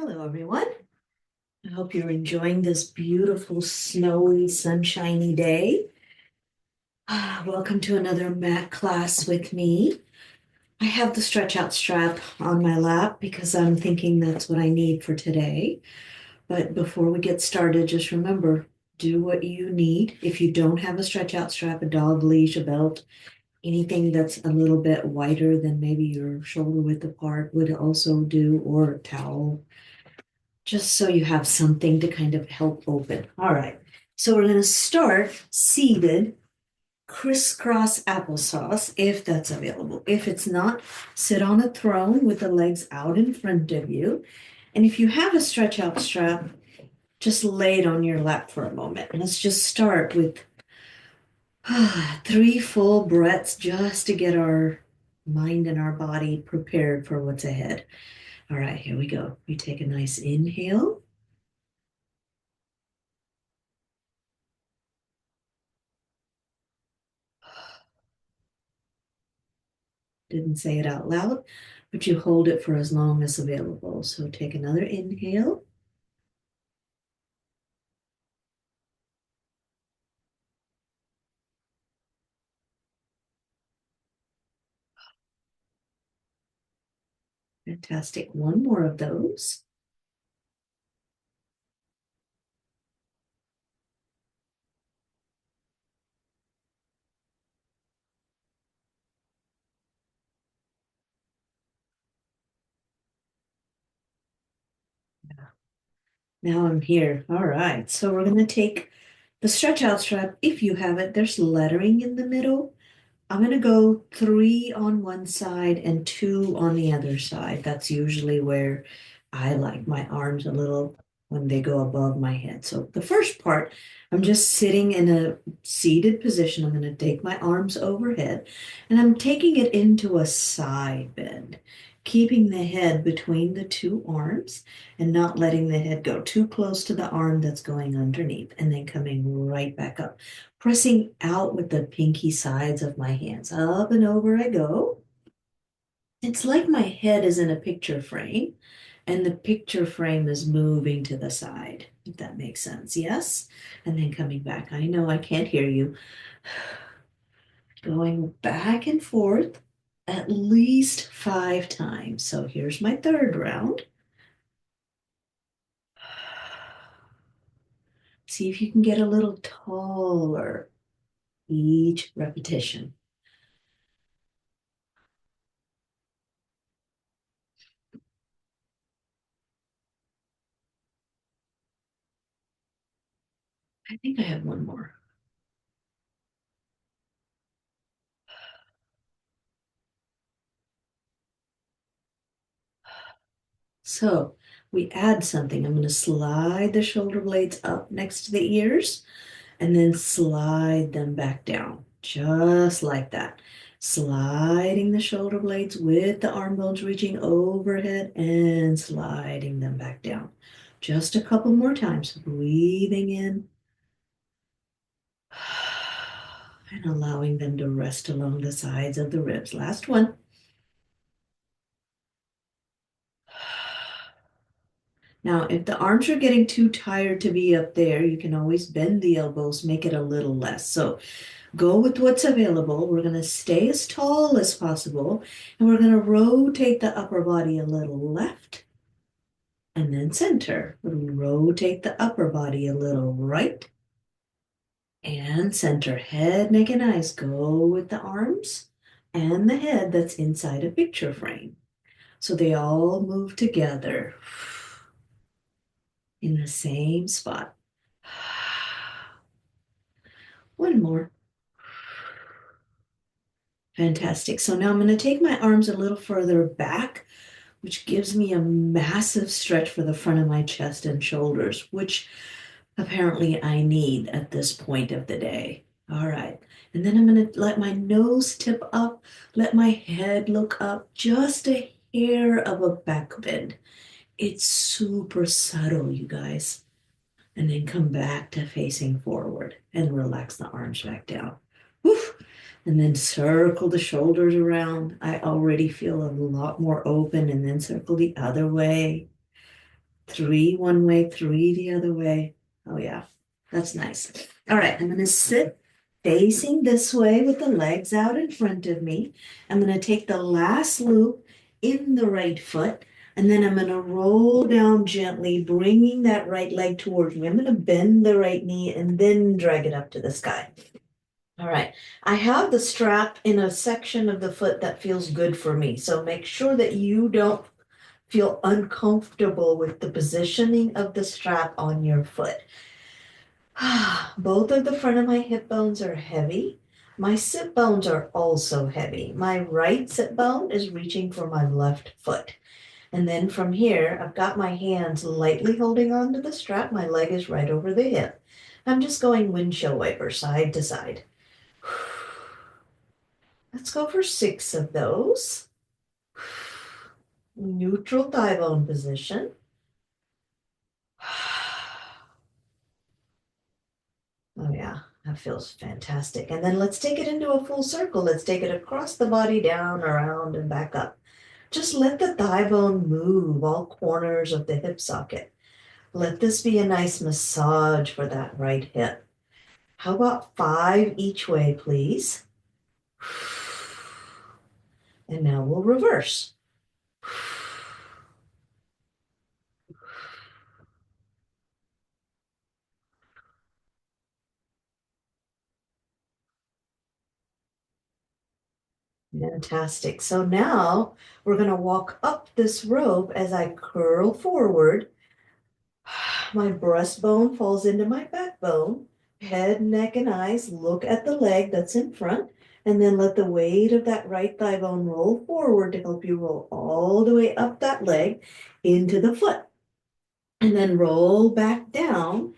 Hello, everyone. I hope you're enjoying this beautiful, snowy, sunshiny day. Welcome to another mat class with me. I have the stretch out strap on my lap because I'm thinking that's what I need for today. But before we get started, just remember, do what you need. If you don't have a stretch out strap, a dog leash, a belt, anything that's a little bit wider than maybe your shoulder width apart would also do, or a towel just so you have something to kind of help open. All right. So we're going to start seated crisscross applesauce if that's available. If it's not, sit on a throne with the legs out in front of you. And if you have a stretch out strap, just lay it on your lap for a moment. And let's just start with three full breaths just to get our mind and our body prepared for what's ahead. All right, here we go. We take a nice inhale. Didn't say it out loud, but you hold it for as long as available. So take another inhale. Fantastic. One more of those. Now I'm here. All right. So we're going to take the stretch out strap. If you have it, there's lettering in the middle. I'm going to go three on one side and two on the other side. That's usually where I like my arms a little when they go above my head. So the first part, I'm just sitting in a seated position. I'm going to take my arms overhead and I'm taking it into a side bend, keeping the head between the two arms and not letting the head go too close to the arm that's going underneath and then coming right back up, pressing out with the pinky sides of my hands. Up and over I go. It's like my head is in a picture frame and the picture frame is moving to the side, if that makes sense. Yes. And then coming back. I know I can't hear you. Going back and forth at least 5 times. So here's my third round. See if you can get a little taller each repetition. I think I have one more. So we add something. I'm going to slide the shoulder blades up next to the ears and then slide them back down, just like that. Sliding the shoulder blades with the arm bones reaching overhead and sliding them back down. Just a couple more times, breathing in and allowing them to rest along the sides of the ribs. Last one. Now, if the arms are getting too tired to be up there, you can always bend the elbows, make it a little less. So go with what's available. We're going to stay as tall as possible, and we're going to rotate the upper body a little left and then center. Rotate the upper body a little right and center. Head, neck, and eyes go with the arms and the head that's inside a picture frame. So they all move together in the same spot. One more. Fantastic. So now I'm going to take my arms a little further back, which gives me a massive stretch for the front of my chest and shoulders, which apparently I need at this point of the day. All right. And then I'm going to let my nose tip up, let my head look up, just a hair of a back bend. It's super subtle, you guys. And then come back to facing forward and relax the arms back down. Woof. And then circle the shoulders around. I already feel a lot more open and then circle the other way. Three one way, three the other way. Oh, yeah, that's nice. All right, I'm going to sit facing this way with the legs out in front of me. I'm going to take the last loop in the right foot, and then I'm going to roll down gently, bringing that right leg towards me. I'm going to bend the right knee and then drag it up to the sky. All right, I have the strap in a section of the foot that feels good for me, so make sure that you don't feel uncomfortable with the positioning of the strap on your foot. Both of the front of my hip bones are heavy. My sit bones are also heavy. My right sit bone is reaching for my left foot. And then from here, I've got my hands lightly holding onto the strap. My leg is right over the hip. I'm just going windshield wiper side to side. Let's go for 6 of those. Neutral thigh bone position. Oh yeah, that feels fantastic. And then let's take it into a full circle. Let's take it across the body, down, around, and back up. Just let the thigh bone move all corners of the hip socket. Let this be a nice massage for that right hip. How about 5 each way, please? And now we'll reverse. Fantastic. So now we're going to walk up this rope as I curl forward. My breastbone falls into my backbone. Head, neck, and eyes look at the leg that's in front, and then let the weight of that right thigh bone roll forward to help you roll all the way up that leg into the foot. And then roll back down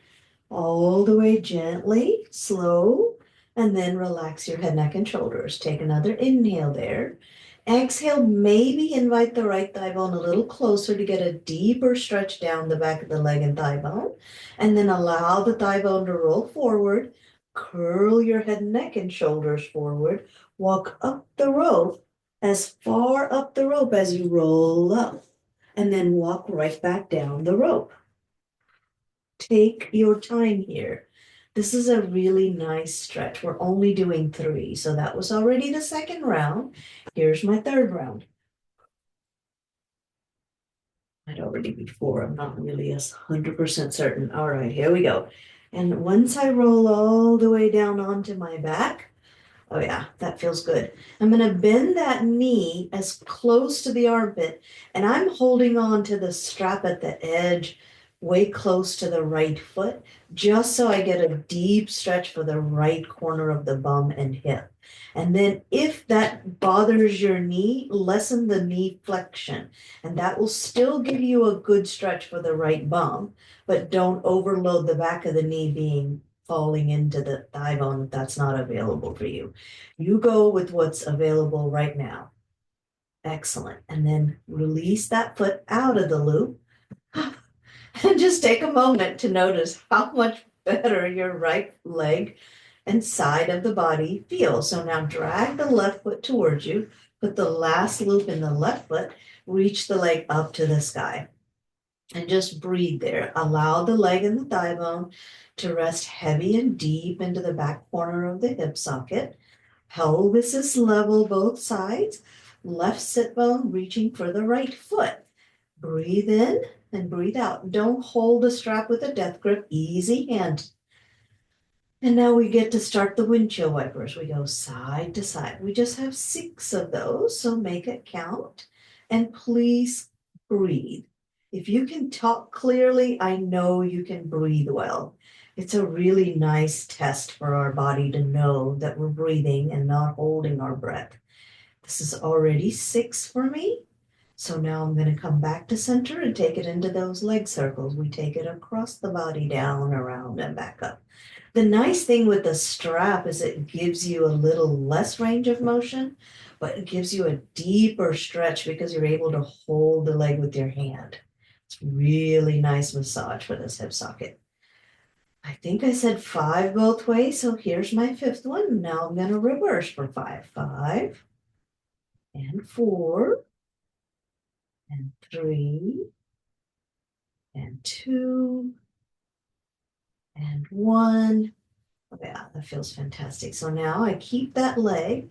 all the way gently, slow, and then relax your head, neck, and shoulders. Take another inhale there. Exhale, maybe invite the right thigh bone a little closer to get a deeper stretch down the back of the leg and thigh bone. And then allow the thigh bone to roll forward. Curl your head, neck, and shoulders forward. Walk up the rope as far up the rope as you roll up. And then walk right back down the rope. Take your time here. This is a really nice stretch. We're only doing 3, so that was already the second round. Here's my third round. I'd already before, I'm not really 100% certain. All right, here we go. And once I roll all the way down onto my back, oh yeah, that feels good. I'm gonna bend that knee as close to the armpit, and I'm holding on to the strap at the edge, way close to the right foot, just so I get a deep stretch for the right corner of the bum and hip. And then if that bothers your knee, lessen the knee flexion, and that will still give you a good stretch for the right bum, but don't overload the back of the knee being falling into the thigh bone if that's not available for you. You go with what's available right now. Excellent. And then release that foot out of the loop. And just take a moment to notice how much better your right leg and side of the body feel. So now drag the left foot towards you, put the last loop in the left foot, reach the leg up to the sky. And just breathe there. Allow the leg and the thigh bone to rest heavy and deep into the back corner of the hip socket. Pelvis is level both sides. Left sit bone reaching for the right foot. Breathe in and breathe out. Don't hold the strap with a death grip. Easy hand. And now we get to start the windshield wipers. We go side to side. We just have 6 of those, so make it count. And please breathe. If you can talk clearly, I know you can breathe well. It's a really nice test for our body to know that we're breathing and not holding our breath. This is already 6 for me. So now I'm going to come back to center and take it into those leg circles. We take it across the body, down, around, and back up. The nice thing with the strap is it gives you a little less range of motion, but it gives you a deeper stretch because you're able to hold the leg with your hand. It's really nice massage for this hip socket. I think I said 5 both ways, so here's my 5th one. Now I'm going to reverse for 5. 5 and 4 and 3 and 2 and 1. Oh, yeah, that feels fantastic. So now I keep that leg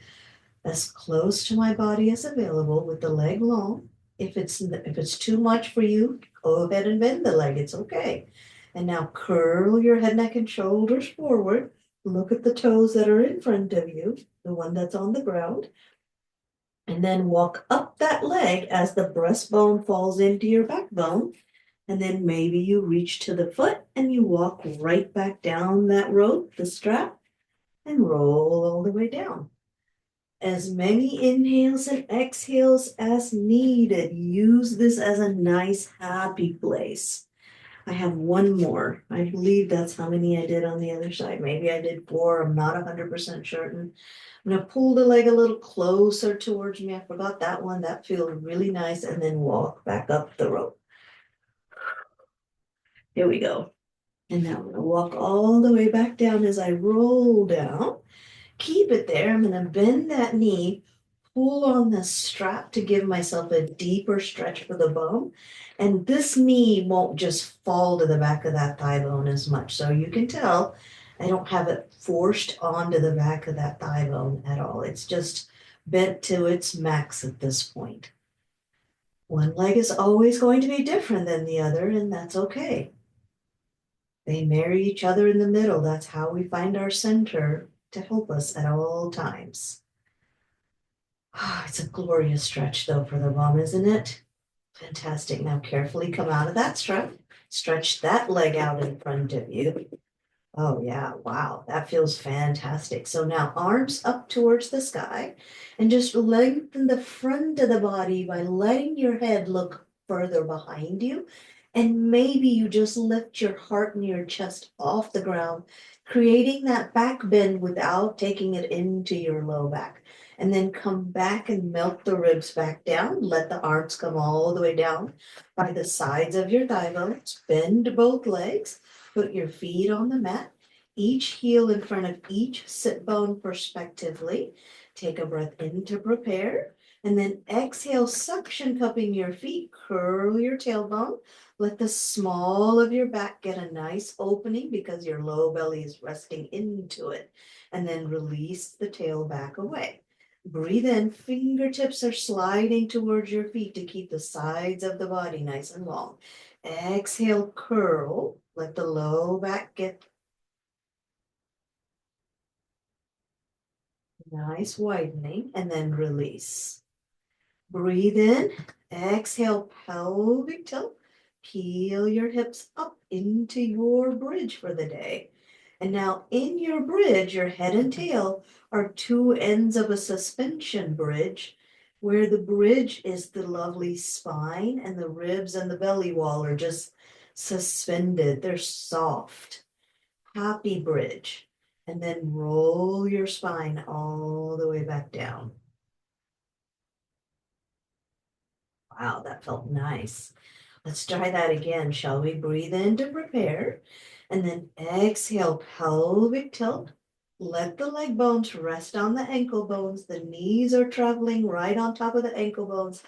as close to my body as available with the leg long. If it's too much for you, go ahead and bend the leg. It's okay. And now curl your head, neck, and shoulders forward. Look at the toes that are in front of you, the one that's on the ground. And then walk up that leg as the breastbone falls into your backbone. And then maybe you reach to the foot and you walk right back down that rope, the strap, and roll all the way down. As many inhales and exhales as needed. Use this as a nice, happy place. I have one more. I believe that's how many I did on the other side. Maybe I did 4. I'm not 100% certain. I'm going to pull the leg a little closer towards me. I forgot that one. That feels really nice. And then walk back up the rope. Here we go. And now I'm going to walk all the way back down as I roll down. Keep it there. I'm going to bend that knee, pull on the strap to give myself a deeper stretch for the bone. And this knee won't just fall to the back of that thigh bone as much. So you can tell I don't have it forced onto the back of that thigh bone at all. It's just bent to its max at this point. One leg is always going to be different than the other, and that's okay. They marry each other in the middle. That's how we find our center to help us at all times. It's a glorious stretch though for the bum, isn't it? Fantastic. Now carefully come out of that stretch. Stretch that leg out in front of you. Oh yeah, wow, that feels fantastic. So now arms up towards the sky and just lengthen the front of the body by letting your head look further behind you. And maybe you just lift your heart and your chest off the ground, creating that back bend without taking it into your low back. And then come back and melt the ribs back down. Let the arms come all the way down by the sides of your thigh bones. Bend both legs. Put your feet on the mat, each heel in front of each sit bone prospectively. Take a breath in to prepare, and then exhale, suction cupping your feet, curl your tailbone. Let the small of your back get a nice opening because your low belly is resting into it. And then release the tail back away. Breathe in, fingertips are sliding towards your feet to keep the sides of the body nice and long. Exhale, curl. Let the low back get nice widening and then release. Breathe in, exhale, pelvic tilt. Peel your hips up into your bridge for the day. And now in your bridge, your head and tail are two ends of a suspension bridge, where the bridge is the lovely spine and the ribs and the belly wall are just suspended. They're soft. Happy bridge. And then roll your spine all the way back down. Wow, that felt nice. Let's try that again, shall we? Breathe in to prepare, and then exhale, pelvic tilt. Let the leg bones rest on the ankle bones. The knees are traveling right on top of the ankle bones.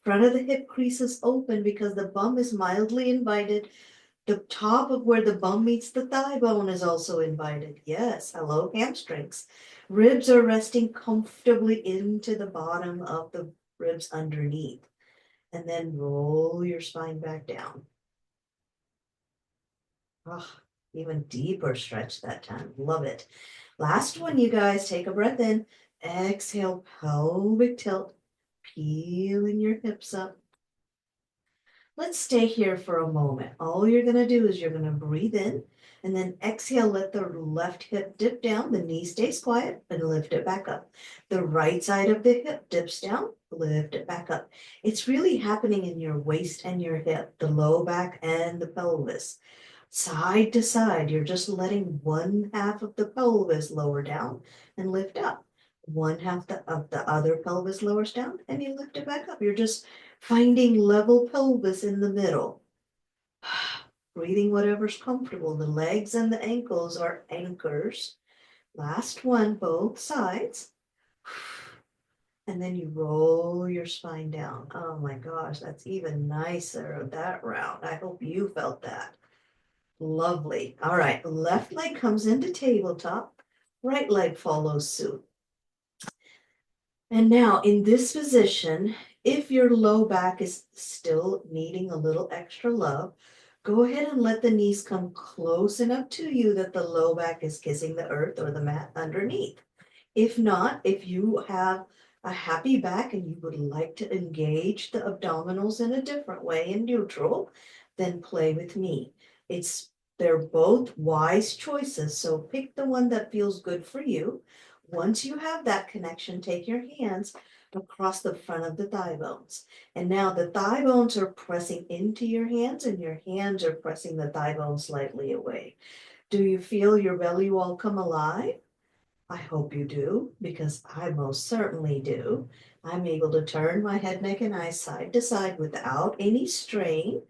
Front of the hip crease is open because the bum is mildly invited. The top of where the bum meets the thigh bone is also invited. Yes, hello, hamstrings. Ribs are resting comfortably into the bottom of the ribs underneath. And then roll your spine back down. Oh, even deeper stretch that time. Love it. Last one, you guys. Take a breath in. Exhale, pelvic tilt. Peeling your hips up. Let's stay here for a moment. All you're going to do is you're going to breathe in and then exhale. Let the left hip dip down. The knee stays quiet and lift it back up. The right side of the hip dips down. Lift it back up. It's really happening in your waist and your hip, the low back and the pelvis. Side to side, you're just letting one half of the pelvis lower down and lift up. One half of the other pelvis lowers down and you lift it back up. You're just finding level pelvis in the middle. Breathing whatever's comfortable. The legs and the ankles are anchors. Last one, both sides. And then you roll your spine down. Oh my gosh, that's even nicer that round. I hope you felt that. Lovely. All right, left leg comes into tabletop, right leg follows suit. And now in this position, if your low back is still needing a little extra love, go ahead and let the knees come close enough to you that the low back is kissing the earth or the mat underneath. If not, if you have a happy back and you would like to engage the abdominals in a different way in neutral, then play with me. They're both wise choices, so pick the one that feels good for you. Once you have that connection, take your hands across the front of the thigh bones. And now the thigh bones are pressing into your hands and your hands are pressing the thigh bones slightly away. Do you feel your belly wall come alive? I hope you do, because I most certainly do. I'm able to turn my head, neck, and eyes side to side without any strain,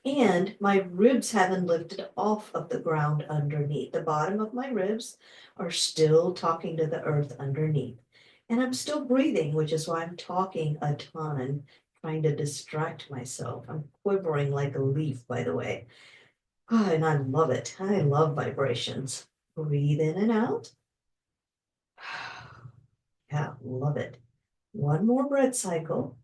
and my ribs haven't lifted off of the ground underneath. The bottom of my ribs are still talking to the earth underneath. And I'm still breathing, which is why I'm talking a ton, trying to distract myself. I'm quivering like a leaf, by the way. Ah, and I love it. I love vibrations. Breathe in and out. Yeah, love it. One more breath cycle.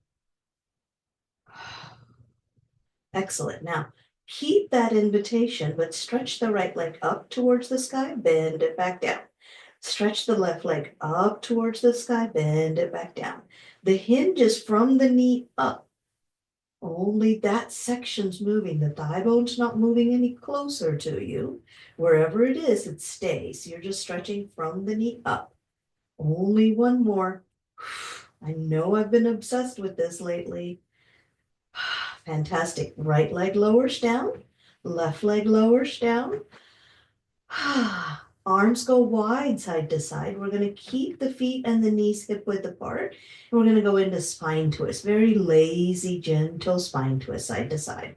Excellent. Now, keep that invitation, but stretch the right leg up towards the sky, bend it back down. Stretch the left leg up towards the sky, bend it back down. The hinge is from the knee up. Only that section's moving. The thigh bone's not moving any closer to you. Wherever it is, it stays. You're just stretching from the knee up. Only one more. I know I've been obsessed with this lately. Fantastic. Right leg lowers down, left leg lowers down. Arms go wide side to side. We're going to keep the feet and the knees hip width apart. And we're going to go into spine twist. Very lazy, gentle spine twist side to side.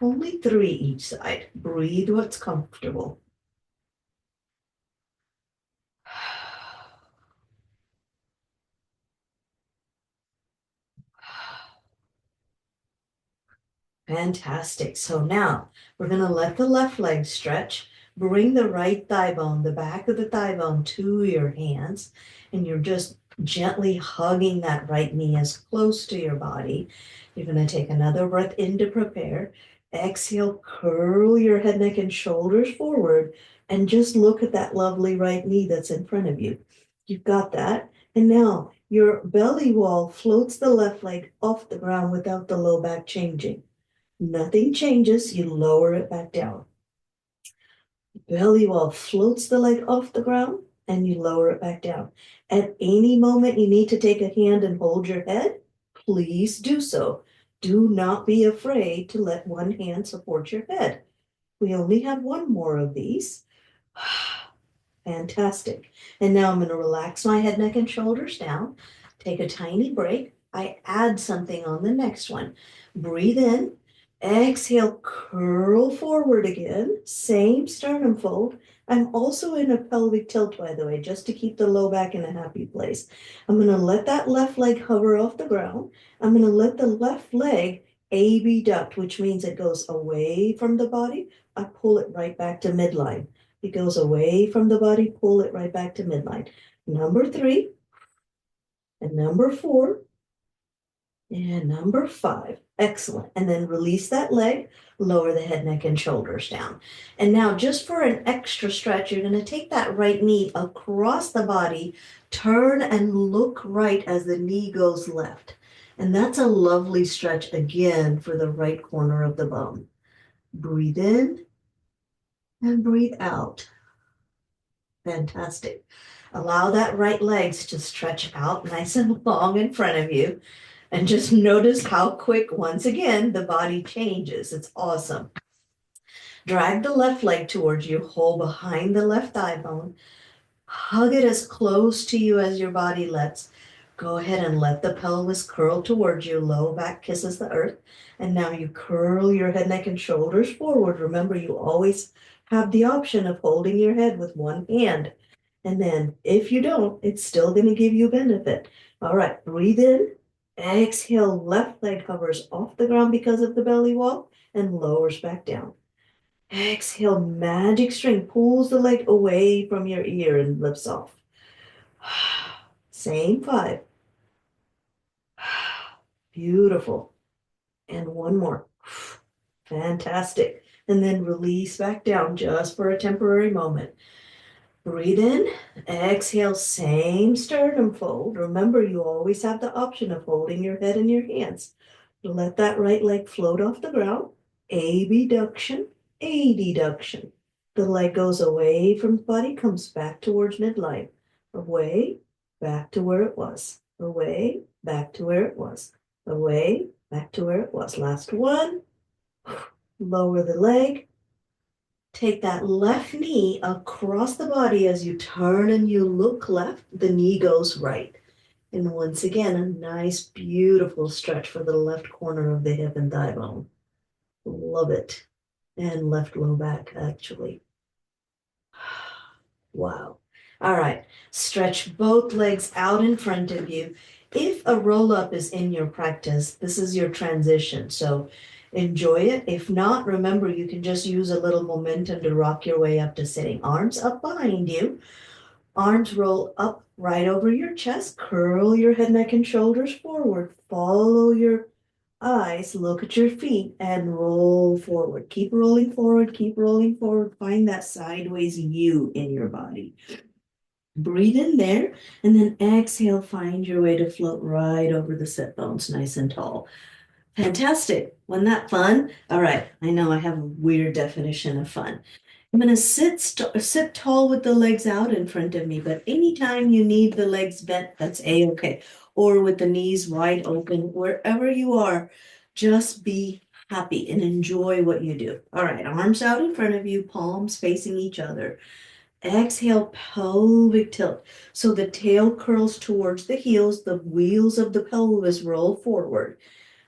Only 3 each side. Breathe what's comfortable. Fantastic. So now we're going to let the left leg stretch. Bring the right thigh bone, the back of the thigh bone to your hands, and you're just gently hugging that right knee as close to your body. You're going to take another breath in to prepare. Exhale, curl your head, neck, and shoulders forward, and just look at that lovely right knee that's in front of you. You've got that. And now your belly wall floats the left leg off the ground without the low back changing. Nothing changes, you lower it back down. Belly wall floats the leg off the ground and you lower it back down. At any moment you need to take a hand and hold your head, please do so. Do not be afraid to let one hand support your head. We only have one more of these. Fantastic. And now I'm going to relax my head, neck, and shoulders down. Take a tiny break. I add something on the next one. Breathe in. Exhale, curl forward again. Same sternum fold. I'm also in a pelvic tilt, by the way, just to keep the low back in a happy place. I'm going to let that left leg hover off the ground. I'm going to let the left leg abduct, which means it goes away from the body. I pull it right back to midline. It goes away from the body, pull it right back to midline. Number 3, and number 4, and number 5. Excellent. And then release that leg, lower the head, neck, and shoulders down. And now just for an extra stretch, you're going to take that right knee across the body, turn and look right as the knee goes left. And that's a lovely stretch again for the right corner of the bone. Breathe in and breathe out. Fantastic. Allow that right legs to stretch out nice and long in front of you. And just notice how quick, once again, the body changes. It's awesome. Drag the left leg towards you, hold behind the left thigh bone. Hug it as close to you as your body lets. Go ahead and let the pelvis curl towards you. Low back kisses the earth. And now you curl your head, neck, and shoulders forward. Remember, you always have the option of holding your head with one hand. And then if you don't, it's still going to give you benefit. All right, breathe in. Exhale, left leg hovers off the ground because of the belly wall and lowers back down. Exhale, magic string pulls the leg away from your ear and lifts off. Same 5. Beautiful. And one more. Fantastic. And then release back down just for a temporary moment. Breathe in, exhale, same sternum fold. Remember, you always have the option of holding your head in your hands. Let that right leg float off the ground. Abduction, adduction. The leg goes away from the body, comes back towards midline. Away, back to where it was. Away, back to where it was. Away, back to where it was. Last one. Lower the leg. Take that left knee across the body as you turn and you look left, the knee goes right. And once again, a nice, beautiful stretch for the left corner of the hip and thigh bone. Love it. And left low back, actually. Wow. All right. Stretch both legs out in front of you. If a roll up is in your practice, this is your transition. So enjoy it. If not, remember you can just use a little momentum to rock your way up to sitting. Arms up behind you. Arms roll up right over your chest. Curl your head, neck, and shoulders forward. Follow your eyes. Look at your feet and roll forward. Keep rolling forward. Keep rolling forward. Find that sideways U in your body. Breathe in there and then exhale. Find your way to float right over the sit bones, nice and tall. Fantastic. Wasn't that fun? All right. I know I have a weird definition of fun. I'm going to sit tall with the legs out in front of me, but anytime you need the legs bent, that's a-okay. Or with the knees wide open, wherever you are, just be happy and enjoy what you do. All right, arms out in front of you, palms facing each other. Exhale, pelvic tilt. So the tail curls towards the heels, the wheels of the pelvis roll forward.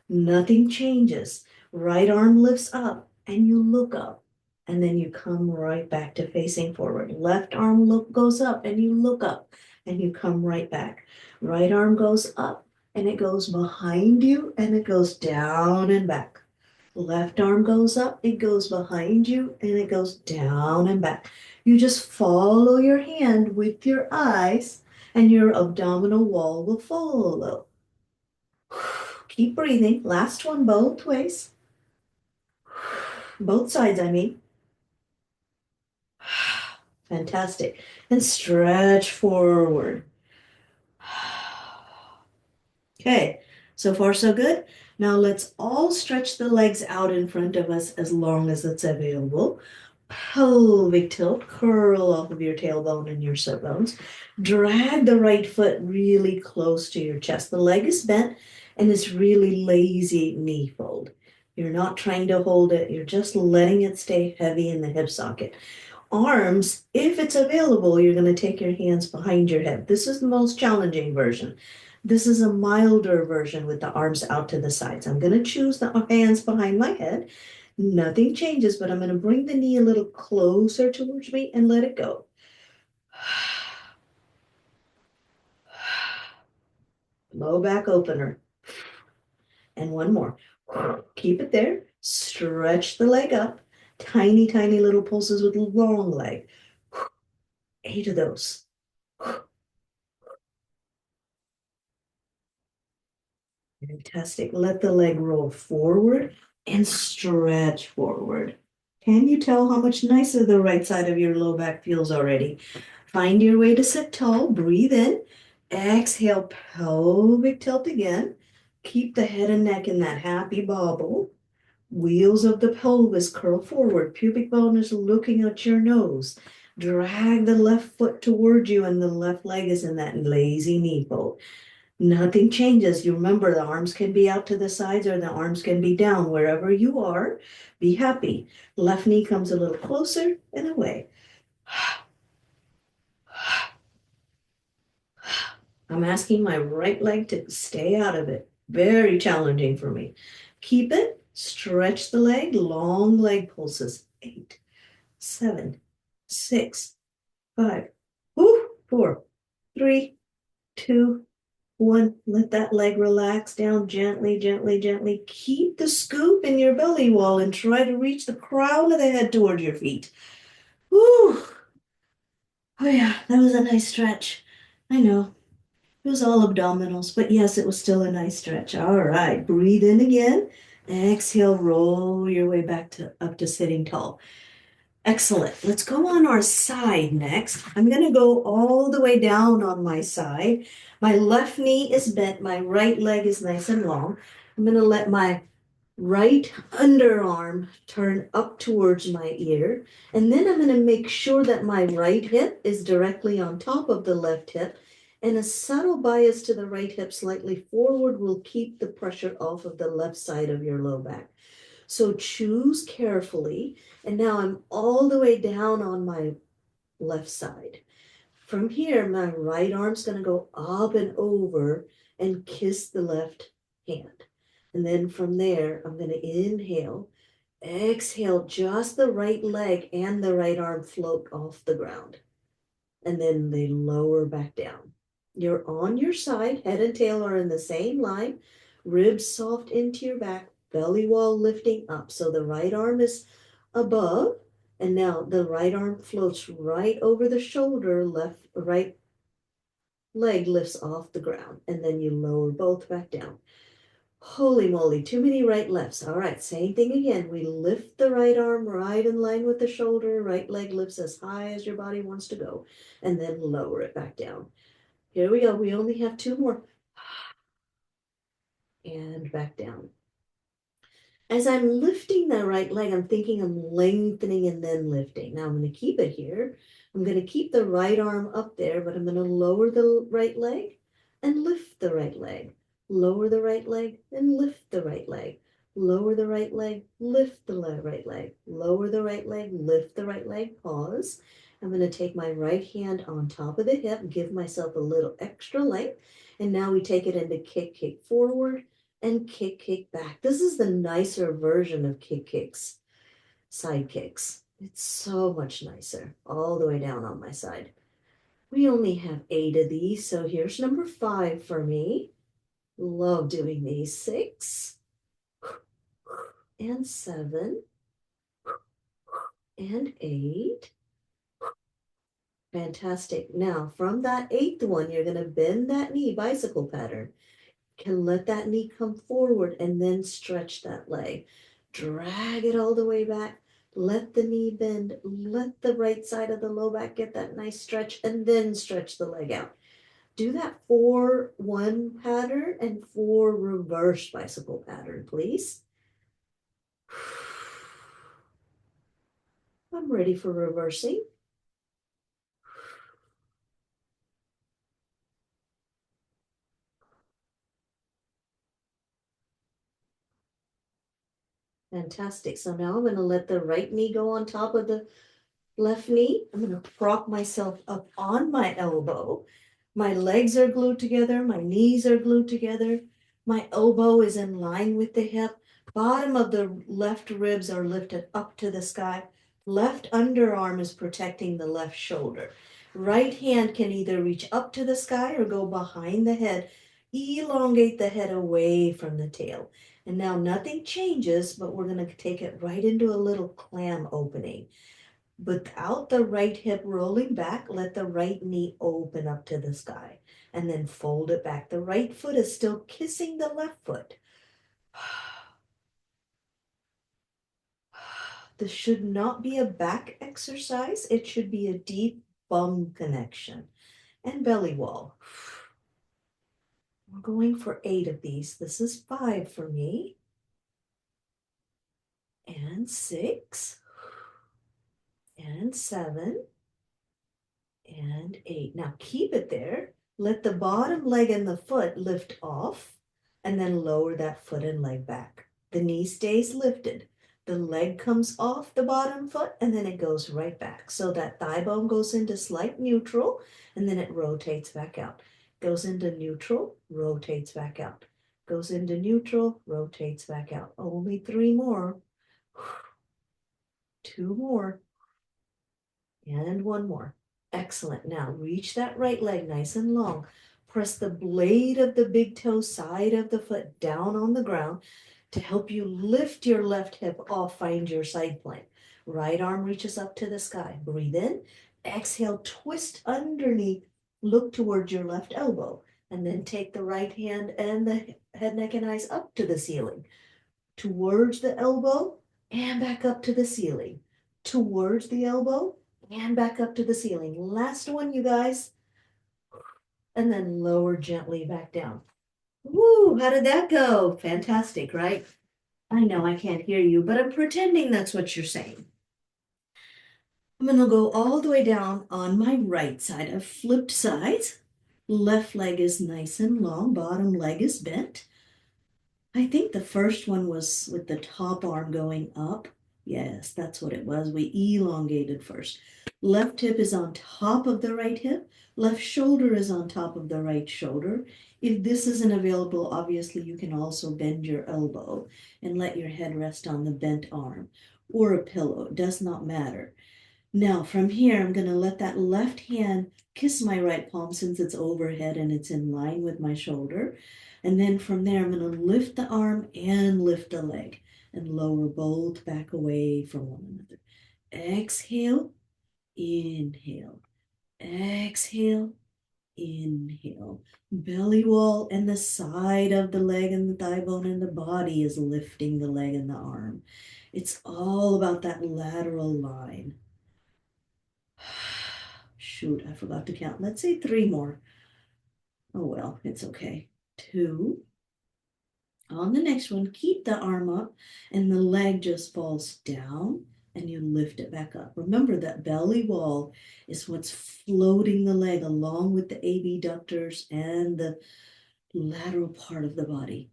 Nothing changes. Right arm lifts up and you look up. And then you come right back to facing forward. Left arm goes up and you look up and you come right back. Right arm goes up and it goes behind you and it goes down and back. Left arm goes up, it goes behind you and it goes down and back. You just follow your hand with your eyes and your abdominal wall will follow. Keep breathing. Last one, both ways. Both sides, I mean. Fantastic. And stretch forward. Okay, so far so good. Now let's all stretch the legs out in front of us as long as it's available. Pelvic tilt, curl off of your tailbone and your sit bones. Drag the right foot really close to your chest. The leg is bent and it's really lazy knee fold. You're not trying to hold it, you're just letting it stay heavy in the hip socket. Arms, if it's available, you're going to take your hands behind your head. This is the most challenging version. This is a milder version with the arms out to the sides. I'm going to choose the hands behind my head. Nothing changes, but I'm going to bring the knee a little closer towards me and let it go. Low back opener. And one more. Keep it there. Stretch the leg up. Tiny, tiny little pulses with the long leg. 8 of those. Fantastic. Let the leg roll forward and stretch forward. Can you tell how much nicer the right side of your low back feels already? Find your way to sit tall. Breathe in. Exhale, pelvic tilt again. Keep the head and neck in that happy bobble. Wheels of the pelvis curl forward. Pubic bone is looking at your nose. Drag the left foot towards you and the left leg is in that lazy knee fold. Nothing changes. You remember the arms can be out to the sides or the arms can be down. Wherever you are, be happy. Left knee comes a little closer and away. I'm asking my right leg to stay out of it. Very challenging for me. Keep it. Stretch the leg. Long leg pulses. 8, 7, 6, 5. Whew. 4, 3, 2, 1. Let that leg relax down gently, gently, gently. Keep the scoop in your belly wall and try to reach the crown of the head towards your feet. Woo! Oh yeah, that was a nice stretch. I know. It was all abdominals, but yes, it was still a nice stretch. All right, breathe in again. Exhale, roll your way back to up to sitting tall. Excellent. Let's go on our side next. I'm going to go all the way down on my side. My left knee is bent. My right leg is nice and long. I'm going to let my right underarm turn up towards my ear. And then I'm going to make sure that my right hip is directly on top of the left hip. And a subtle bias to the right hip slightly forward will keep the pressure off of the left side of your low back. So choose carefully. And now I'm all the way down on my left side. From here, my right arm's going to go up and over and kiss the left hand. And then from there, I'm going to inhale, exhale, just the right leg and the right arm float off the ground. And then they lower back down. You're on your side, head and tail are in the same line, ribs soft into your back, belly wall lifting up. So the right arm is above, and now the right arm floats right over the shoulder, right leg lifts off the ground, and then you lower both back down. Holy moly, too many right lefts. All right, same thing again. We lift the right arm right in line with the shoulder, right leg lifts as high as your body wants to go, and then lower it back down. Here we go. We only have 2 more. And back down. As I'm lifting the right leg, I'm thinking I'm lengthening and then lifting. Now I'm going to keep it here. I'm going to keep the right arm up there, but I'm going to lower the right leg and lift the right leg. Lower the right leg and lift the right leg. Lower the right leg, lift the right leg. Lower the right leg, lift the right leg. Pause. I'm going to take my right hand on top of the hip, give myself a little extra length. And now we take it into kick, kick forward and kick, kick back. This is the nicer version of kick kicks, side kicks. It's so much nicer, all the way down on my side. We only have 8 of these, so here's number 5 for me. Love doing these. 6 and 7 and 8. Fantastic. Now, from that 8th one, you're going to bend that knee, bicycle pattern. Can let that knee come forward and then stretch that leg. Drag it all the way back. Let the knee bend. Let the right side of the low back get that nice stretch and then stretch the leg out. Do that 4-1 pattern and 4 reverse bicycle pattern, please. I'm ready for reversing. Fantastic. So now I'm going to let the right knee go on top of the left knee. I'm going to prop myself up on my elbow. My legs are glued together. My knees are glued together. My elbow is in line with the hip. Bottom of the left ribs are lifted up to the sky. Left underarm is protecting the left shoulder. Right hand can either reach up to the sky or go behind the head. Elongate the head away from the tail. And now nothing changes, but we're going to take it right into a little clam opening. Without the right hip rolling back, let the right knee open up to the sky and then fold it back. The right foot is still kissing the left foot. This should not be a back exercise. It should be a deep bum connection and belly wall. We're going for 8 of these. This is 5 for me. And 6. And 7. And 8. Now keep it there. Let the bottom leg and the foot lift off and then lower that foot and leg back. The knee stays lifted. The leg comes off the bottom foot and then it goes right back. So that thigh bone goes into slight neutral and then it rotates back out. Goes into neutral, rotates back out. Goes into neutral, rotates back out. Only 3 more. 2 more. And 1 more. Excellent. Now reach that right leg nice and long. Press the blade of the big toe side of the foot down on the ground to help you lift your left hip off, find your side plank. Right arm reaches up to the sky. Breathe in. Exhale, twist underneath. Look towards your left elbow. And then take the right hand and the head, neck, and eyes up to the ceiling. Towards the elbow and back up to the ceiling. Towards the elbow and back up to the ceiling. Last one, you guys. And then lower gently back down. Woo, how did that go? Fantastic, right? I know I can't hear you, but I'm pretending that's what you're saying. I'm gonna go all the way down on my right side. I've flipped sides. Left leg is nice and long, bottom leg is bent. I think the first one was with the top arm going up. Yes, that's what it was. We elongated first. Left hip is on top of the right hip. Left shoulder is on top of the right shoulder. If this isn't available, obviously you can also bend your elbow and let your head rest on the bent arm or a pillow. It does not matter. Now from here, I'm going to let that left hand kiss my right palm since it's overhead and it's in line with my shoulder. And then from there, I'm going to lift the arm and lift the leg and lower both back away from one another. Exhale, inhale, exhale, inhale. Belly wall and the side of the leg and the thigh bone and the body is lifting the leg and the arm. It's all about that lateral line. Shoot, I forgot to count. Let's say three more. Oh well, it's okay. Two. On the next one, keep the arm up and the leg just falls down and you lift it back up. Remember that belly wall is what's floating the leg along with the abductors and the lateral part of the body.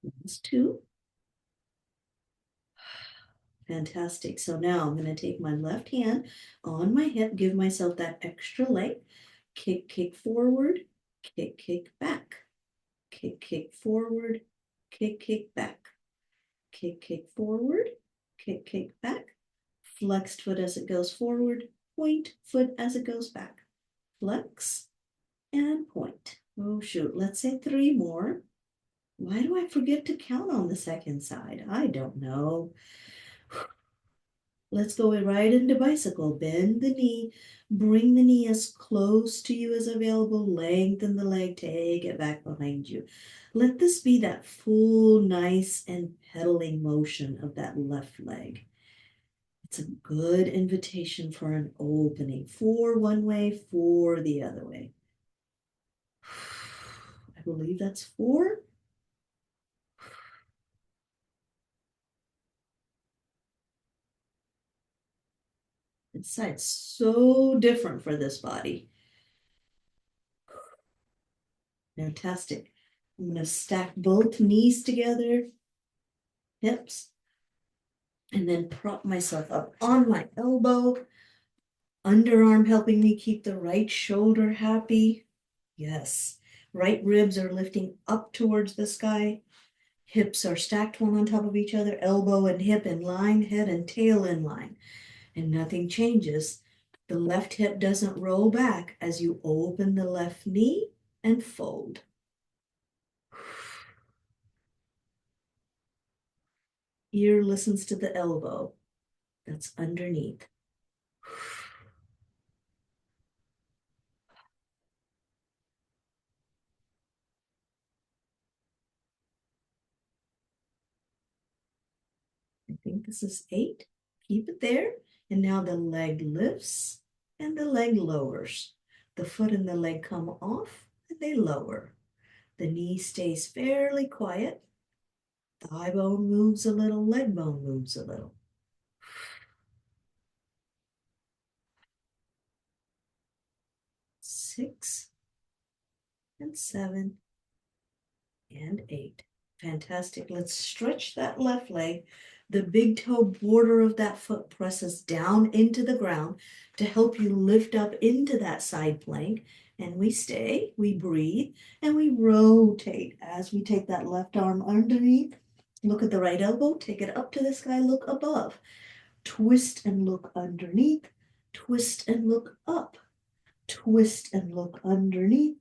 Last two. Fantastic. So now I'm going to take my left hand on my hip, give myself that extra leg, kick, kick forward, kick, kick back, kick, kick forward, kick, kick back, kick, kick forward, kick, kick back, flexed foot as it goes forward, point foot as it goes back, flex and point. Oh shoot, let's say three more. Why do I forget to count on the second side? I don't know. Let's go right into bicycle. Bend the knee, bring the knee as close to you as available, lengthen the leg, take it back behind you. Let this be that full, nice, and pedaling motion of that left leg. It's a good invitation for an opening, for one way, for the other way. I believe that's four. This side's so different for this body. Fantastic. I'm going to stack both knees together, hips, and then prop myself up on my elbow. Underarm helping me keep the right shoulder happy. Yes. Right ribs are lifting up towards the sky. Hips are stacked one on top of each other, elbow and hip in line, head and tail in line. And nothing changes. The left hip doesn't roll back as you open the left knee and fold. Ear listens to the elbow that's underneath. I think this is 8. Keep it there. And now the leg lifts and the leg lowers. The foot and the leg come off and they lower. The knee stays fairly quiet. Thigh bone moves a little, leg bone moves a little. 6 and 7 and 8. Fantastic. Let's stretch that left leg. The big toe border of that foot presses down into the ground to help you lift up into that side plank. And we stay, we breathe, and we rotate as we take that left arm underneath. Look at the right elbow, take it up to the sky, look above. Twist and look underneath. Twist and look up. Twist and look underneath.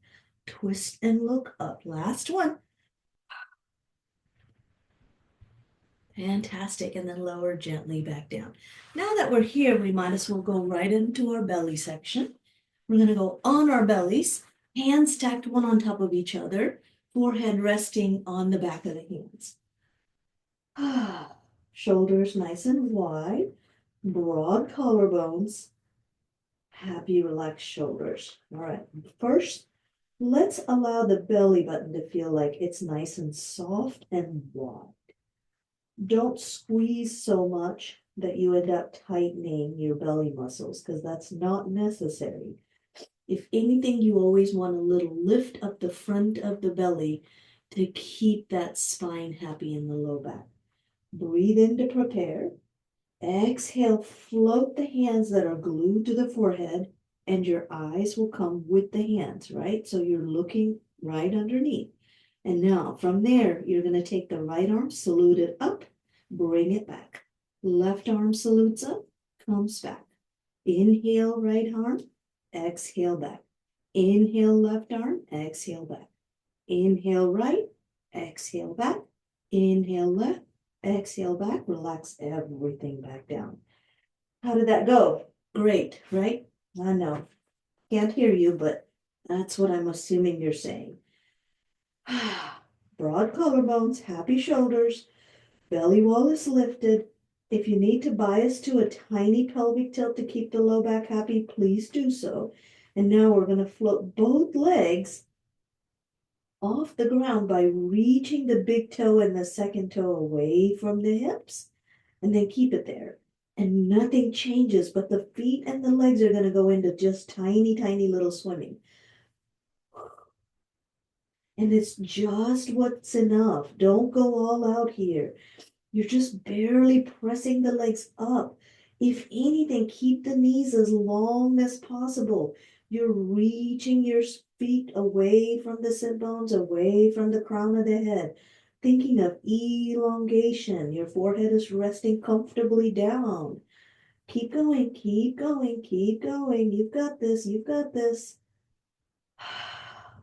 Twist and look up. Last one. Fantastic. And then lower gently back down. Now that we're here, we might as well go right into our belly section. We're going to go on our bellies, hands stacked one on top of each other, forehead resting on the back of the hands. Shoulders nice and wide, broad collarbones, happy, relaxed shoulders. All right, first, let's allow the belly button to feel like it's nice and soft and wide. Don't squeeze so much that you end up tightening your belly muscles because that's not necessary. If anything, you always want a little lift up the front of the belly to keep that spine happy in the low back. Breathe in to prepare. Exhale, float the hands that are glued to the forehead, and your eyes will come with the hands, right? So you're looking right underneath. And now from there, you're going to take the right arm, salute it up, bring it back. Left arm salutes up, comes back. Inhale, right arm, exhale back. Inhale, left arm, exhale back. Inhale, right, exhale back. Inhale, left, exhale back. Relax everything back down. How did that go? Great, right? I know. Can't hear you, but that's what I'm assuming you're saying. Broad collarbones, happy shoulders, belly wall is lifted. If you need to bias to a tiny pelvic tilt to keep the low back happy, please do so. And now we're going to float both legs off the ground by reaching the big toe and the second toe away from the hips, and then keep it there. And nothing changes, but the feet and the legs are going to go into just tiny, tiny little swimming. And it's just what's enough. Don't go all out here. You're just barely pressing the legs up. If anything, keep the knees as long as possible. You're reaching your feet away from the sit bones, away from the crown of the head. Thinking of elongation. Your forehead is resting comfortably down. Keep going, keep going, keep going. You've got this, you've got this.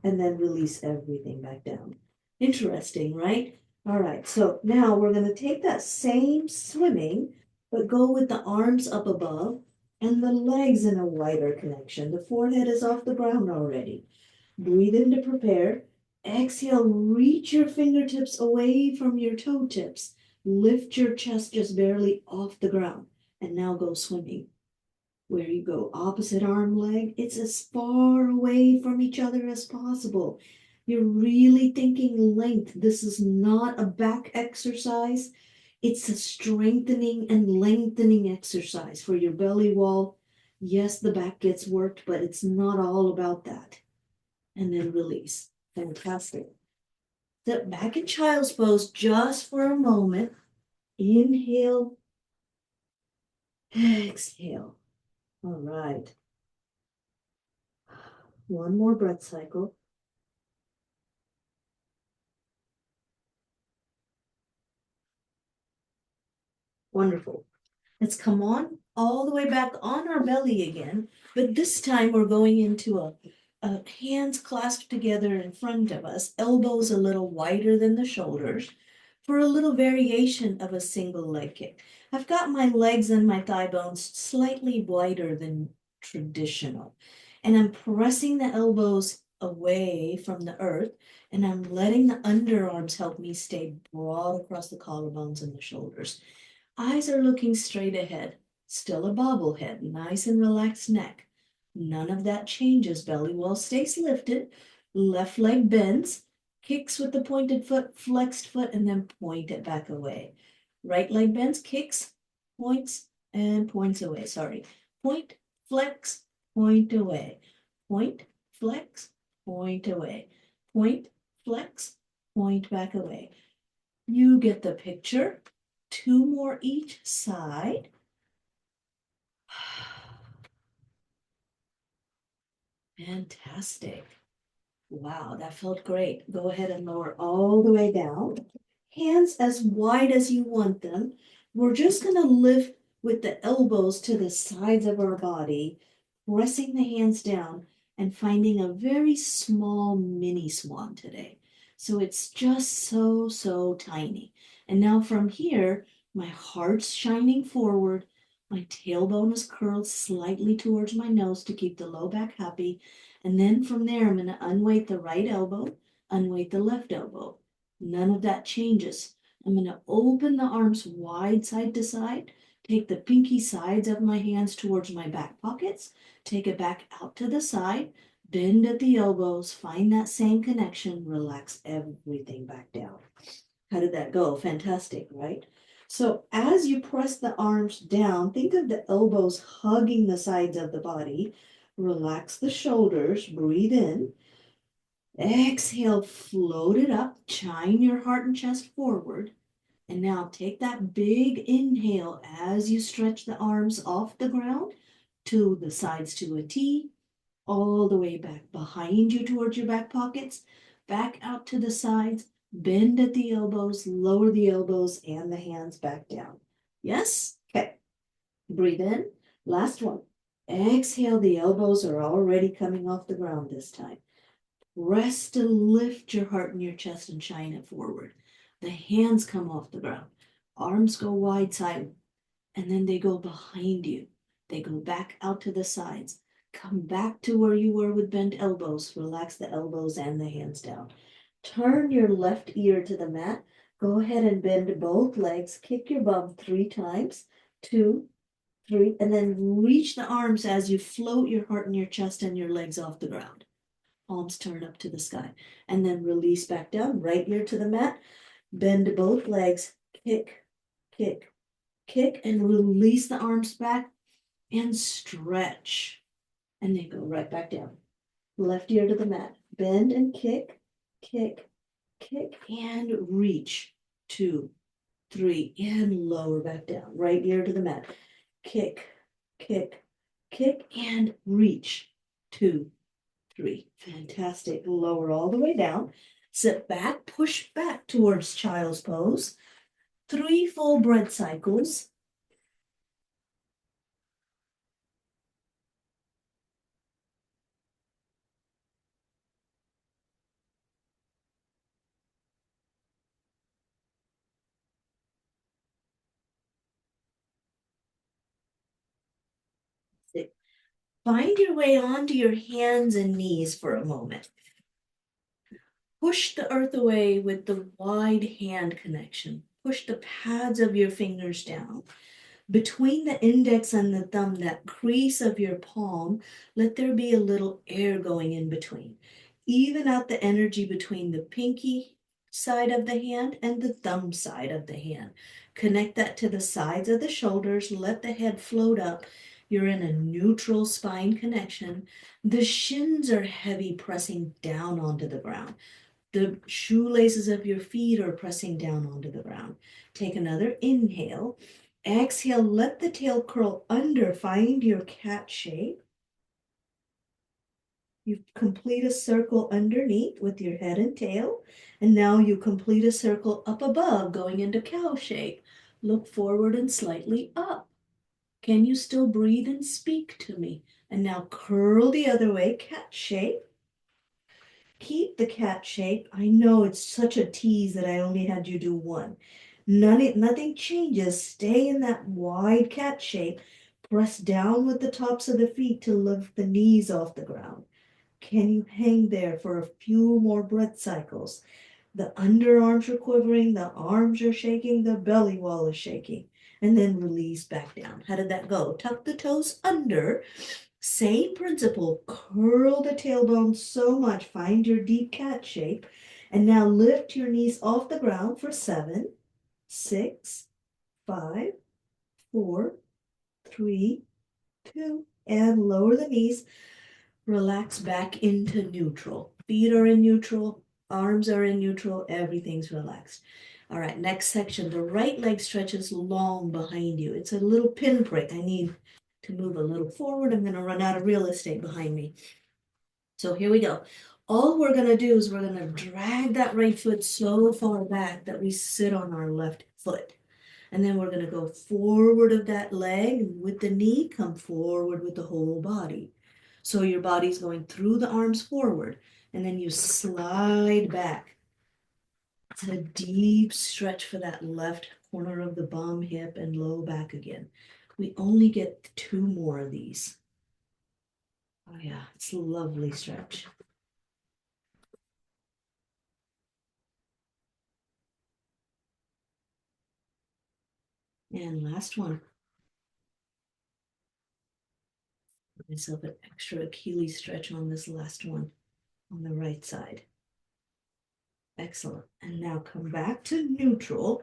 And then release everything back down. Interesting, right? All right, so now we're going to take that same swimming, but go with the arms up above and the legs in a wider connection. The forehead is off the ground already. Breathe in to prepare. Exhale, reach your fingertips away from your toe tips. Lift your chest just barely off the ground. And now go swimming. Where you go opposite arm leg, it's as far away from each other as possible. You're really thinking length. This is not a back exercise. It's a strengthening and lengthening exercise for your belly wall. Yes, the back gets worked, but it's not all about that. And then release. Fantastic. Step back in child's pose just for a moment. Inhale. Exhale. All right. One more breath cycle. Wonderful. Let's come on all the way back on our belly again, but this time we're going into a hands clasped together in front of us, elbows a little wider than the shoulders, for a little variation of a single leg kick. I've got my legs and my thigh bones slightly wider than traditional, and I'm pressing the elbows away from the earth, and I'm letting the underarms help me stay broad across the collarbones and the shoulders. Eyes are looking straight ahead, still a bobblehead, nice and relaxed neck. None of that changes. Belly wall stays lifted. Left leg bends, kicks with the pointed foot, flexed foot, and then point it back away. Right leg bends, kicks, points, and points away. Sorry. Point, flex, point away. Point, flex, point away. Point, flex, point back away. You get the picture. Two more each side. Fantastic. Wow, that felt great. Go ahead and lower all the way down. Hands as wide as you want them. We're just going to lift with the elbows to the sides of our body, pressing the hands down and finding a very small mini swan today. So it's just so, so tiny. And now from here, my heart's shining forward. My tailbone is curled slightly towards my nose to keep the low back happy. And then from there, I'm going to unweight the right elbow, unweight the left elbow. None of that changes. I'm going to open the arms wide side to side, take the pinky sides of my hands towards my back pockets, take it back out to the side, bend at the elbows, find that same connection, relax everything back down. How did that go? Fantastic, right? So as you press the arms down, think of the elbows hugging the sides of the body. Relax the shoulders, breathe in. Exhale, float it up, chine your heart and chest forward. And now take that big inhale as you stretch the arms off the ground to the sides to a T, all the way back behind you towards your back pockets, back out to the sides, bend at the elbows, lower the elbows and the hands back down. Yes? Okay. Breathe in. Last one. Exhale, the elbows are already coming off the ground this time. Rest to lift your heart and your chest and shine it forward. The hands come off the ground. Arms go wide side, and then they go behind you. They go back out to the sides. Come back to where you were with bent elbows. Relax the elbows and the hands down. Turn your left ear to the mat. Go ahead and bend both legs. Kick your bum 3 times. 2, 3, and then reach the arms as you float your heart and your chest and your legs off the ground. Palms turn up to the sky. And then release back down, right ear to the mat. Bend both legs, kick, kick, kick, and release the arms back and stretch. And then go right back down. Left ear to the mat. Bend and kick, kick, kick, and reach. 2, 3, and lower back down. Right ear to the mat. Kick, kick, kick, and reach. 2, 3. Fantastic. Lower all the way down. Sit back, push back towards child's pose. 3 full breath cycles. Find your way onto your hands and knees for a moment. Push the earth away with the wide hand connection. Push the pads of your fingers down. Between the index and the thumb, that crease of your palm, let there be a little air going in between. Even out the energy between the pinky side of the hand and the thumb side of the hand. Connect that to the sides of the shoulders. Let the head float up. You're in a neutral spine connection. The shins are heavy, pressing down onto the ground. The shoelaces of your feet are pressing down onto the ground. Take another inhale. Exhale, let the tail curl under. Find your cat shape. You complete a circle underneath with your head and tail. And now you complete a circle up above, going into cow shape. Look forward and slightly up. Can you still breathe and speak to me? And now curl the other way, cat shape. Keep the cat shape. I know it's such a tease that I only had you do one. Nothing changes. Stay in that wide cat shape. Press down with the tops of the feet to lift the knees off the ground. Can you hang there for a few more breath cycles? The underarms are quivering, the arms are shaking, the belly wall is shaking. And then release back down. How did that go? Tuck the toes under. Same principle. Curl the tailbone so much. Find your deep cat shape. And now lift your knees off the ground for 7, 6, 5, 4, 3, 2, and lower the knees. Relax back into neutral. Feet are in neutral, arms are in neutral, everything's relaxed. All right, next section. The right leg stretches long behind you. It's a little pinprick. I need to move a little forward. I'm going to run out of real estate behind me. So here we go. All we're going to do is we're going to drag that right foot so far back that we sit on our left foot. And then we're going to go forward of that leg with the knee, come forward with the whole body. So your body's going through the arms forward, and then you slide back. It's a deep stretch for that left corner of the bum, hip, and low back again. We only get 2 more of these. Oh yeah, it's a lovely stretch. And last one. Give myself an extra Achilles stretch on this last one on the right side. Excellent. And now come back to neutral.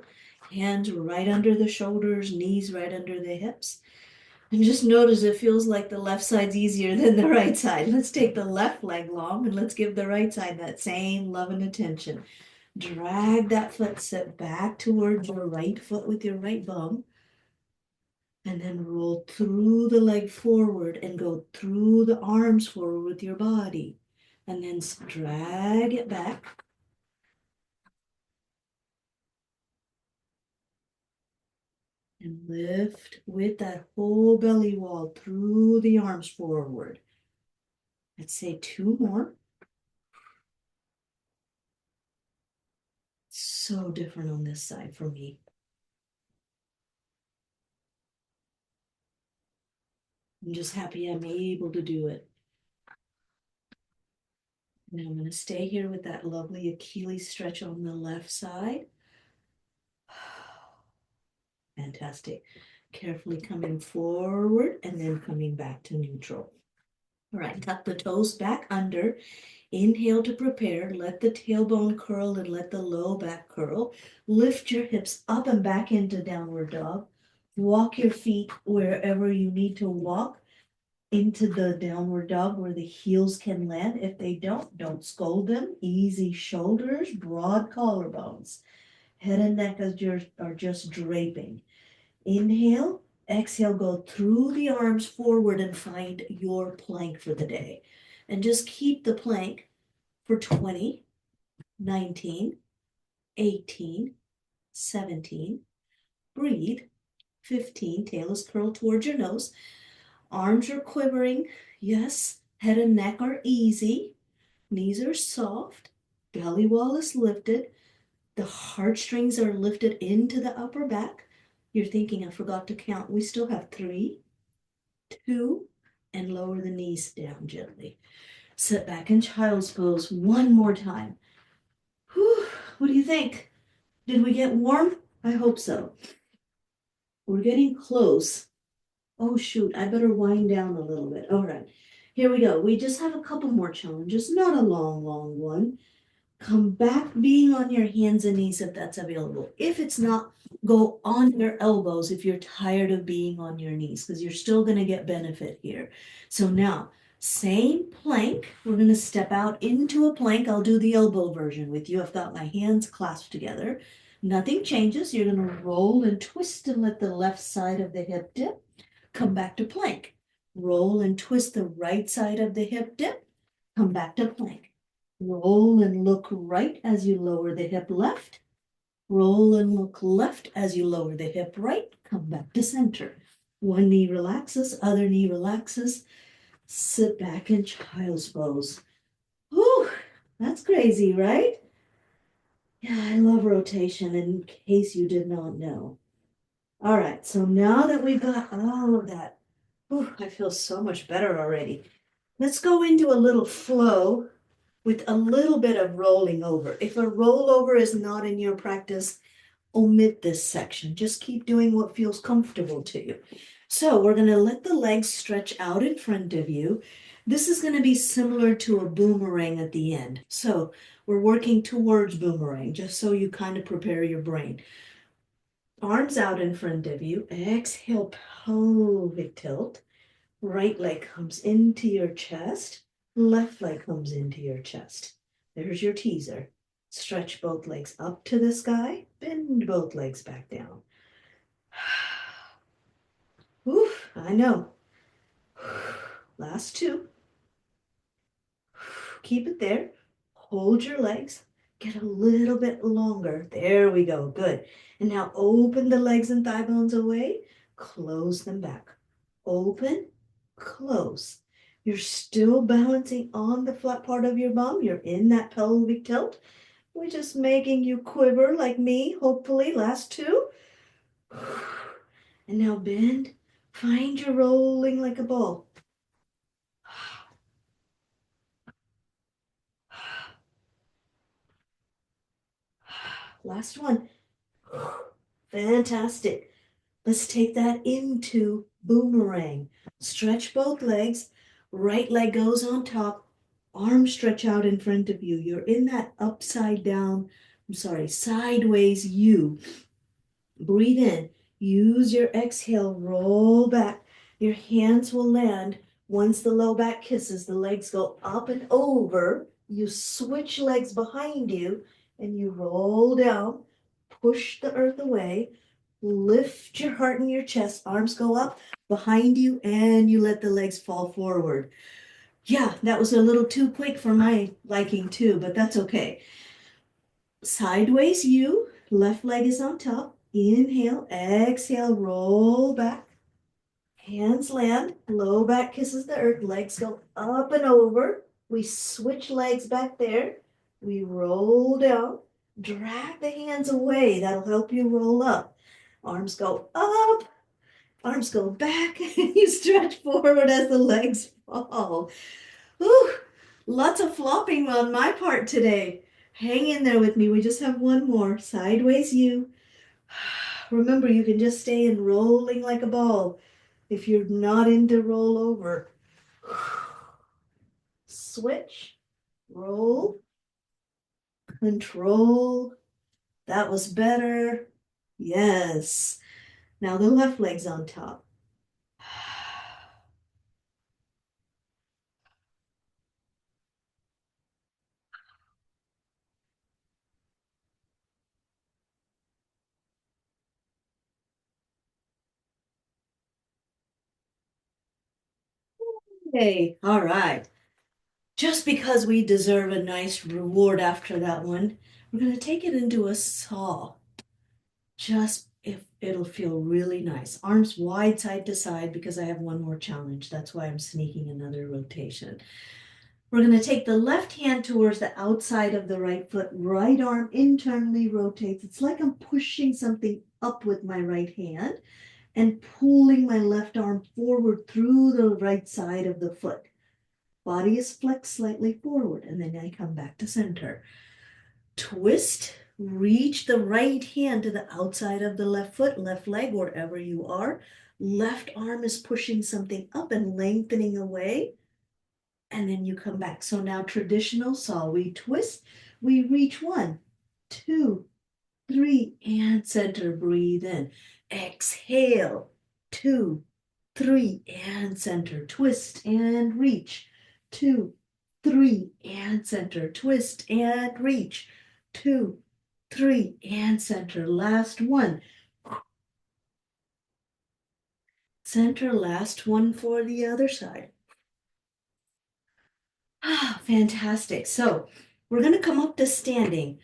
Hands right under the shoulders, knees right under the hips. And just notice it feels like the left side's easier than the right side. Let's take the left leg long and let's give the right side that same love and attention. Drag that foot set back towards your right foot with your right bum. And then roll through the leg forward and go through the arms forward with your body. And then drag it back. And lift with that whole belly wall through the arms forward. Let's say 2 more. So different on this side for me. I'm just happy I'm able to do it. And I'm going to stay here with that lovely Achilles stretch on the left side. Fantastic. Carefully coming forward and then coming back to neutral. All right, tuck the toes back under. Inhale to prepare. Let the tailbone curl and let the low back curl. Lift your hips up and back into downward dog. Walk your feet wherever you need to walk into the downward dog where the heels can land. If they don't scold them. Easy shoulders, broad collarbones. Head and neck are just draping. Inhale, exhale, go through the arms forward and find your plank for the day. And just keep the plank for 20, 19, 18, 17. Breathe. 15, tail is curled towards your nose. Arms are quivering. Yes, head and neck are easy. Knees are soft. Belly wall is lifted. The heartstrings are lifted into the upper back. You're thinking, I forgot to count. We still have 3, 2, and lower the knees down gently. Sit back in child's pose one more time. Whew, what do you think? Did we get warm? I hope so. We're getting close. Oh shoot, I better wind down a little bit. All right, here we go. We just have a couple more challenges, not a long one. Come back being on your hands and knees if that's available. If it's not, go on your elbows if you're tired of being on your knees, because you're still going to get benefit here. So now, same plank. We're going to step out into a plank. I'll do the elbow version with you. I've got my hands clasped together. Nothing changes. You're going to roll and twist and let the left side of the hip dip. Come back to plank. Roll and twist the right side of the hip dip. Come back to plank. Roll and look right as you lower the hip left. Roll and look left as you lower the hip right. Come back to center. One knee relaxes, other knee relaxes. Sit back in child's pose. Whew, that's crazy, right? Yeah, I love rotation in case you did not know. All right, so now that we've got all of that, whew, I feel so much better already. Let's go into a little flow with a little bit of rolling over. If a rollover is not in your practice, omit this section. Just keep doing what feels comfortable to you. So we're going to let the legs stretch out in front of you. This is going to be similar to a boomerang at the end. So we're working towards boomerang, just so you kind of prepare your brain. Arms out in front of you. Exhale, pelvic tilt. Right leg comes into your chest. Left leg comes into your chest. There's your teaser. Stretch both legs up to the sky. Bend both legs back down. Oof, I know. Last 2. Keep it there. Hold your legs. Get a little bit longer. There we go. Good. And now open the legs and thigh bones away. Close them back. Open, close. You're still balancing on the flat part of your bum. You're in that pelvic tilt, which is making you quiver like me, hopefully. Last two. And now bend. Find your rolling like a ball. Last one. Fantastic. Let's take that into boomerang. Stretch both legs. Right leg goes on top. Arms stretch out in front of you. You're in that upside down, sideways U. Breathe in. Use your exhale. Roll back. Your hands will land. Once the low back kisses, the legs go up and over. You switch legs behind you and you roll down. Push the earth away. Lift your heart in your chest. Arms go up behind you and you let the legs fall forward. Yeah, that was a little too quick for my liking too, but that's okay. Sideways U, left leg is on top. Inhale, exhale, roll back. Hands land, low back kisses the earth, legs go up and over. We switch legs back there. We roll down, drag the hands away. That'll help you roll up. Arms go up, arms go back, and you stretch forward as the legs fall. Whew, lots of flopping on my part today. Hang in there with me. We just have one more. Sideways U. Remember, you can just stay in rolling like a ball if you're not into roll over. Switch, roll, control. That was better. Yes. Now the left leg's on top. Okay, all right. Just because we deserve a nice reward after that one, we're going to take it into a saw. Just if it'll feel really nice. Arms wide side to side because I have one more challenge. That's why I'm sneaking another rotation. We're going to take the left hand towards the outside of the right foot. Right arm internally rotates. It's like I'm pushing something up with my right hand and pulling my left arm forward through the right side of the foot. Body is flexed slightly forward, and then I come back to center. Twist, reach the right hand to the outside of the left foot, left leg, wherever you are. Left arm is pushing something up and lengthening away. And then you come back. So now traditional saw, we twist, we reach 1, 2, 3, and center. Breathe in. Exhale. 2, 3, and center. Twist and reach. 2, 3, and center. Twist and reach. 2, 3, and center. Last one. Center. Last one for the other side. Ah, fantastic. So we're going to come up to standing.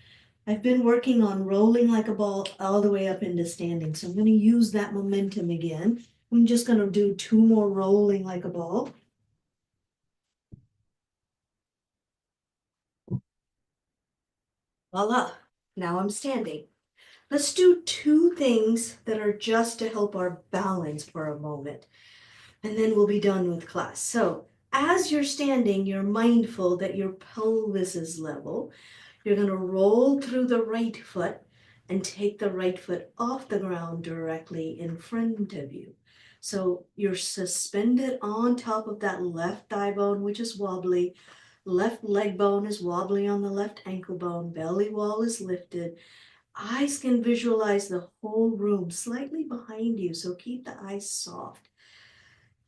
I've been working on rolling like a ball all the way up into standing. So I'm going to use that momentum again. I'm just going to do 2 more rolling like a ball. Voila. Now I'm standing. Let's do 2 things that are just to help our balance for a moment. And then we'll be done with class. So as you're standing, you're mindful that your pelvis is level. You're going to roll through the right foot and take the right foot off the ground directly in front of you. So you're suspended on top of that left thigh bone, which is wobbly. Left leg bone is wobbly on the left ankle bone. Belly wall is lifted. Eyes can visualize the whole room slightly behind you, so keep the eyes soft.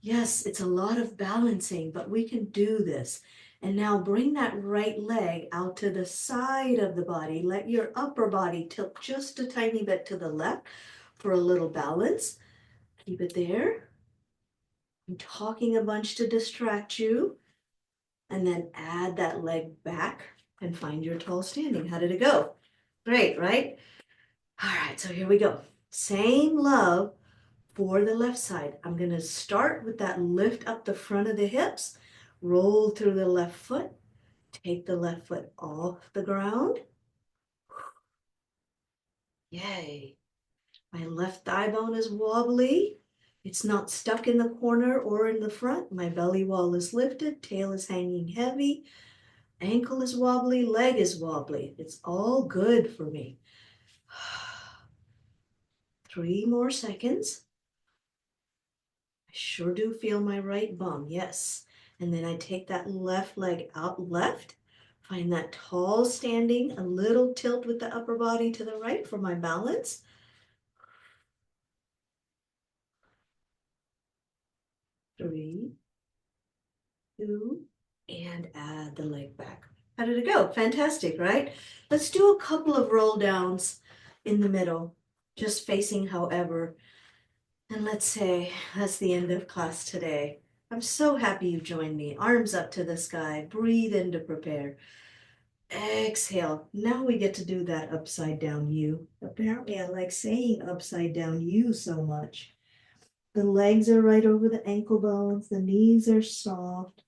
Yes, it's a lot of balancing, but we can do this. And now bring that right leg out to the side of the body. Let your upper body tilt just a tiny bit to the left for a little balance. Keep it there. I'm talking a bunch to distract you. And then add that leg back and find your tall standing. How did it go? Great, right? All right, so here we go. Same love for the left side. I'm going to start with that lift up the front of the hips, roll through the left foot, take the left foot off the ground. Yay. My left thigh bone is wobbly. It's not stuck in the corner or in the front. My belly wall is lifted, tail is hanging heavy, ankle is wobbly, leg is wobbly. It's all good for me. 3 more seconds. I sure do feel my right bum, yes. And then I take that left leg out left, find that tall standing, a little tilt with the upper body to the right for my balance. 3, 2, and add the leg back. How did it go? Fantastic, right? Let's do a couple of roll downs in the middle, just facing however. And let's say that's the end of class today. I'm so happy you joined me. Arms up to the sky. Breathe in to prepare. Exhale. Now we get to do that upside down U. Apparently, I like saying upside down U so much. The legs are right over the ankle bones. The knees are soft.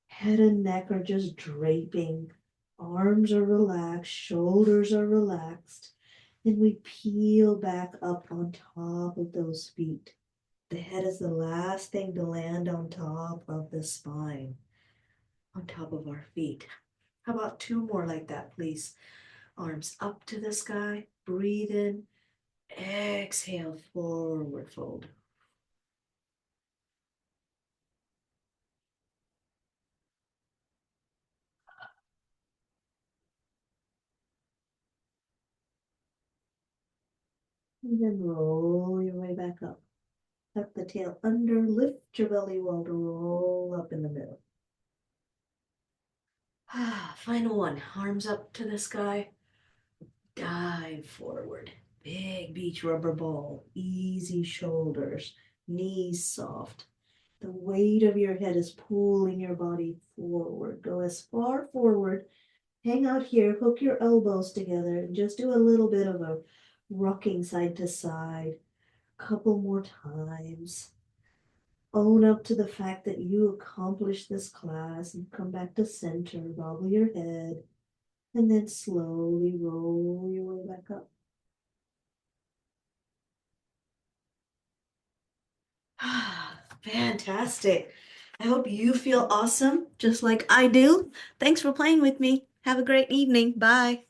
Head and neck are just draping. Arms are relaxed. Shoulders are relaxed. And we peel back up on top of those feet. The head is the last thing to land on top of the spine, on top of our feet. How about 2 more like that, please? Arms up to the sky. Breathe in. Exhale, forward fold. And then roll your way back up. Tuck the tail under, lift your belly wall to roll up in the middle. Final one. Arms up to the sky. Dive forward. Big beach rubber ball. Easy shoulders. Knees soft. The weight of your head is pulling your body forward. Go as far forward. Hang out here. Hook your elbows together and just do a little bit of a rocking side to side. Couple more times. Own up to the fact that you accomplished this class and come back to center. Bobble your head and then slowly roll your way back up. Fantastic. I hope you feel awesome just like I do. Thanks for playing with me. Have a great evening. Bye.